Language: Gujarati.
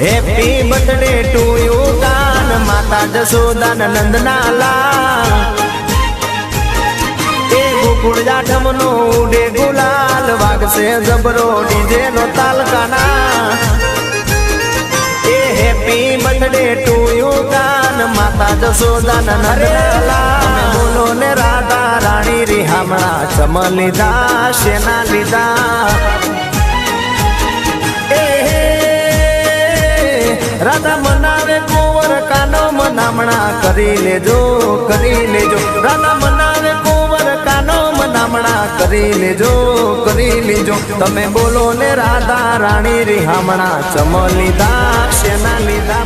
happy birthday to you Kan માતા જશોદા નંદના લાલ એ ગોકુળ જાઠમનો ઉડે ગુલાલ વાગશે જબરો ડીજે નો તાલકાના એ happy birthday to you Kan માતા જશોદા નંદના લાલ બોલો ને રાધા રાણી રી હામણા ચમ લીધા શેના લીધા રાધા મનાવે કુંવર કાનો મનામણા કરી લેજો રાધા મનાવે કુંવર કાનો મનામણા કરી લેજો તમે બોલો ને રાધા રાણી રી હામણા ચમ લીધા શેના લીધા